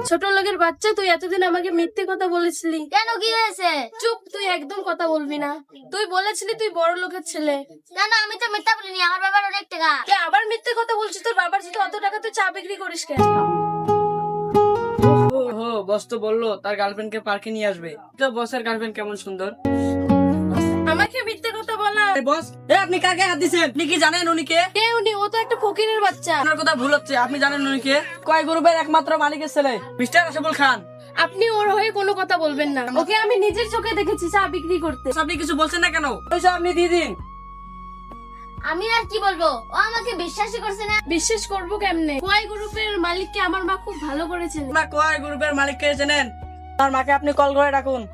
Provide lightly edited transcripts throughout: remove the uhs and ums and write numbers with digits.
ছোট লোকের বাচ্চা, তুই এতদিন আমাকে মিথ্যে কথা বলেছিলি। কেন, কি হয়েছে? চুপ, তুই একদম কথা বলবি না। তুই বলেছিলি তুই বড় লোকের ছেলে। কেন, আমি তো মিথ্যা বলিনি, আমার বাবার অনেক টাকা। কে আবার মিথ্যে কথা বলছিস? তোর বাবার যদি অত টাকা, তুই চা বিক্রি করিস কেন? ও বস তো বললো তার গার্লফ্রেন্ডকে পার্কে নিয়ে আসবে। তো বসের গার্লফ্রেন্ড কেমন সুন্দর। আমাকে মিথ্যে কথা বলা। বস, আপনি কাকে হাত দিচ্ছেন? আপনি কি জানেন উনি কে? কে উনি? ও তো একটা ফকিরের বাচ্চা। আপনার কথা ভুল হচ্ছে। আপনি জানেন উনি কে? কয় গ্রুপের একমাত্র মালিকের ছেলে, মিস্টার আশরাফুল খান। আপনি ওর হয়ে কোনো কথা বলবেন না। ওকে আমি নিজের চোখে দেখেছি চা বিক্রি করতে। আপনি কিছু বলছেন না কেন? ওইসব আপনি দিয়ে দিন। আমি আর কি বলবো, ও আমাকে বিশ্বাসই করছে না। বিশ্বাস করবো কেমনে? কোয়াই গ্রুপের মালিককে আমার মা খুব ভালো করেছেন। আপনার কয় গ্রুপের মালিককে চেনেন? তার মাকে আপনি কল করে ডাকুন।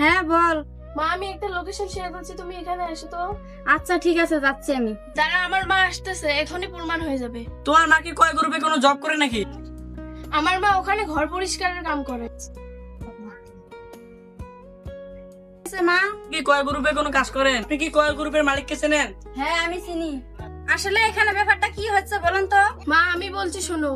হ্যাঁ বল। মা, আমি একটা লোকেশন শেয়ার করছি, তুমি এখানে এসো তো। আচ্ছা ঠিক আছে, যাচ্ছি আমি। যারা আমার মা আসতেছে, এখনই প্রমাণ হয়ে যাবে। তোমার মা কি কয় গ্রুপে কোনো জব করে নাকি? আমার মা ওখানে ঘর পরিষ্কারের কাম করে। মা, কি কয় গ্রুপে কোনো কাজ করেন? আপনি কি কয় গ্রুপের মালিককে চেনেন? হ্যাঁ আমি চিনি। আসলে এখানে ব্যাপারটা কি হচ্ছে বলুন তো? মা, আমি বলছি শোনো।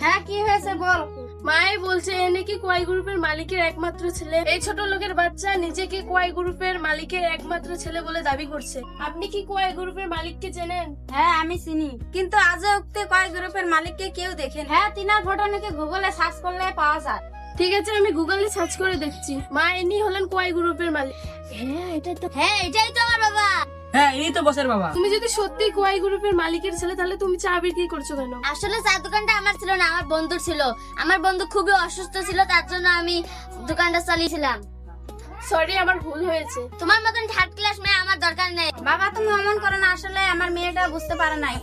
হ্যাঁ কি হয়েছে বল। মায়ে বলছে এ নাকি কোয়াই গ্রুপের মালিকের একমাত্র ছেলে। এই ছোট লোকের বাচ্চা নিজেকে কোয়াই গ্রুপের মালিকের একমাত্র ছেলে বলে দাবি করছে। আপনি কি কোয়াই গ্রুপের মালিককে চেনেন? হ্যাঁ আমি চিনি, কিন্তু আজও অব্দি কয় গ্রুপের মালিককে কেউ দেখেন। হ্যাঁ, তিনার ফটো নাকি গুগলে সার্চ করলে পাওয়া যায়। ঠিক আছে, আমি গুগলে সার্চ করে দেখছি। মা, ইনি হলেন কোয়াই গ্রুপের মালিক। হ্যাঁ, এটাই তো। হ্যাঁ, এটাই তো আমার বাবা। হ্যাঁ, ইনি তো বসের বাবা। তুমি যদি সত্যি কোয়াই গ্রুপের মালিকের ছেলে, তাহলে তুমি চা বিক্রি করছো কেন? আসলে চা দোকানটা আমার ছিল না, আমার বন্ধুর ছিল। আমার বন্ধু খুবই অসুস্থ ছিল, তার জন্য আমি দোকানটা চালিয়েছিলাম। সরি, আমার ভুল হয়েছে। তোমার মতন থার্ড ক্লাস মেয়ে আমার দরকার নেই। বাবা তুমি অমন করো না, আসলে আমার মেয়েটা বুঝতে পারে নাই।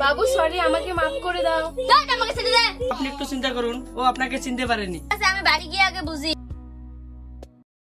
বাবু সরি, আমাকে মাফ করে দাও। ধ্যাৎ, আমাকে ছেড়ে দে। আপনি একটু চিন্তা করুন, ও আপনাকে চিনতে পারেনি। আচ্ছা, আমি বাড়ি গিয়ে আগে বুঝি।